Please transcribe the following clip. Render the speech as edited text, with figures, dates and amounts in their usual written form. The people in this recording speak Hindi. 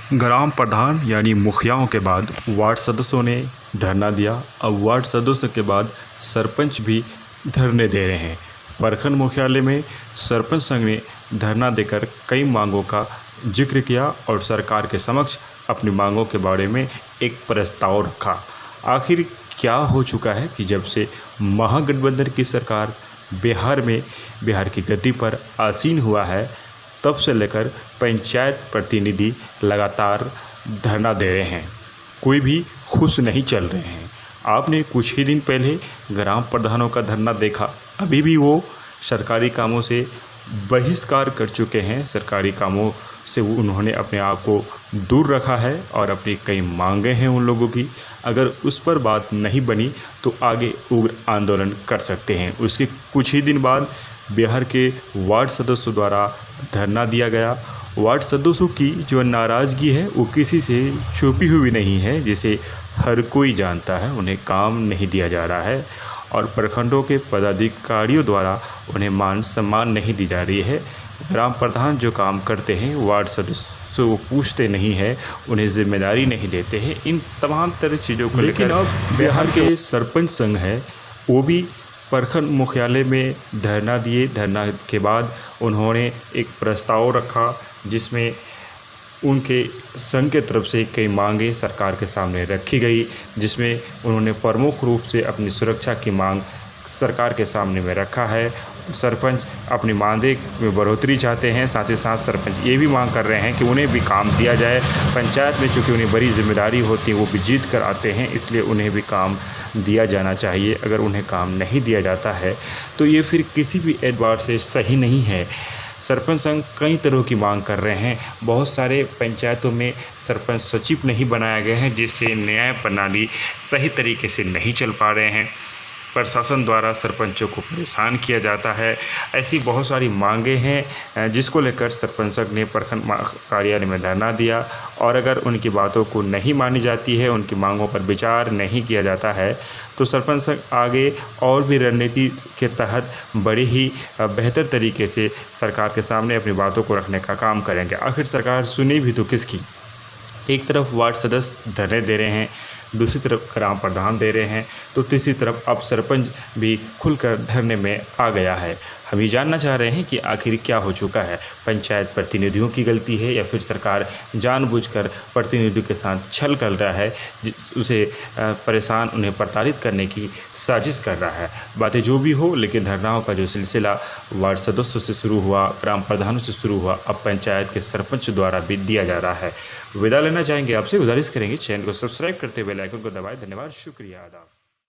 ग्राम प्रधान यानी मुखियाओं के बाद वार्ड सदस्यों ने धरना दिया। अब वार्ड सदस्यों के बाद सरपंच भी धरने दे रहे हैं। प्रखंड मुख्यालय में सरपंच संघ ने धरना देकर कई मांगों का जिक्र किया और सरकार के समक्ष अपनी मांगों के बारे में एक प्रस्ताव रखा। आखिर क्या हो चुका है कि जब से महागठबंधन की सरकार बिहार की गद्दी पर आसीन हुआ है, तब से लेकर पंचायत प्रतिनिधि लगातार धरना दे रहे हैं, कोई भी खुश नहीं चल रहे हैं। आपने कुछ ही दिन पहले ग्राम प्रधानों का धरना देखा, अभी भी वो सरकारी कामों से बहिष्कार कर चुके हैं। सरकारी कामों से उन्होंने अपने आप को दूर रखा है और अपनी कई मांगे हैं उन लोगों की। अगर उस पर बात नहीं बनी तो आगे उग्र आंदोलन कर सकते हैं। उसके कुछ ही दिन बाद बिहार के वार्ड सदस्यों द्वारा धरना दिया गया। वार्ड सदस्यों की जो नाराज़गी है वो किसी से छुपी हुई नहीं है, जिसे हर कोई जानता है। उन्हें काम नहीं दिया जा रहा है और प्रखंडों के पदाधिकारियों द्वारा उन्हें मान सम्मान नहीं दी जा रही है। ग्राम प्रधान जो काम करते हैं वार्ड सदस्य वो पूछते नहीं हैं, उन्हें जिम्मेदारी नहीं देते हैं। इन तमाम तरह चीज़ों को लेकिन अब बिहार के सरपंच संघ है वो भी प्रखंड मुख्यालय में धरना दिए। धरना के बाद उन्होंने एक प्रस्ताव रखा जिसमें उनके संघ के तरफ से कई मांगें सरकार के सामने रखी गई, जिसमें उन्होंने प्रमुख रूप से अपनी सुरक्षा की मांग सरकार के सामने में रखा है। सरपंच अपनी मानदेय में बढ़ोतरी चाहते हैं, साथ ही साथ सरपंच ये भी मांग कर रहे हैं कि उन्हें भी काम दिया जाए। पंचायत में चूँकि उन्हें बड़ी जिम्मेदारी होती है, वो भी जीत कर आते हैं, इसलिए उन्हें भी काम दिया जाना चाहिए। अगर उन्हें काम नहीं दिया जाता है तो ये फिर किसी भी एतबार से सही नहीं है। सरपंच संघ कई तरह की मांग कर रहे हैं। बहुत सारे पंचायतों में सरपंच सचिव नहीं बनाया गया है, जिससे न्याय प्रणाली सही तरीके से नहीं चल पा रहे हैं। प्रशासन द्वारा सरपंचों को परेशान किया जाता है। ऐसी बहुत सारी मांगें हैं जिसको लेकर सरपंच संघ ने प्रखंड कार्यालय में धरना दिया और अगर उनकी बातों को नहीं मानी जाती है, उनकी मांगों पर विचार नहीं किया जाता है, तो सरपंच संघ आगे और भी रणनीति के तहत बड़े ही बेहतर तरीके से सरकार के सामने अपनी बातों को रखने का काम करेंगे। आखिर सरकार सुनी भी तो किसकी? एक तरफ वार्ड सदस्य धरने दे रहे हैं, दूसरी तरफ ग्राम प्रधान दे रहे हैं, तो तीसरी तरफ अब सरपंच भी खुलकर धरने में आ गया है। हम ये जानना चाह रहे हैं कि आखिर क्या हो चुका है। पंचायत प्रतिनिधियों की गलती है या फिर सरकार जानबूझकर प्रतिनिधियों के साथ छल कर रहा है, उसे परेशान उन्हें प्रताड़ित करने की साजिश कर रहा है। बातें जो भी हो, लेकिन धरनाओं का जो सिलसिला वार्ड सदस्यों से शुरू हुआ, ग्राम प्रधानों से शुरू हुआ, अब पंचायत के सरपंच द्वारा भी दिया जा रहा है। विदा लेना चाहेंगे आपसे, गुजारिश करेंगे चैनल को सब्सक्राइब करते हुए बेल आइकन को दबाएं। धन्यवाद, शुक्रिया, आदाब।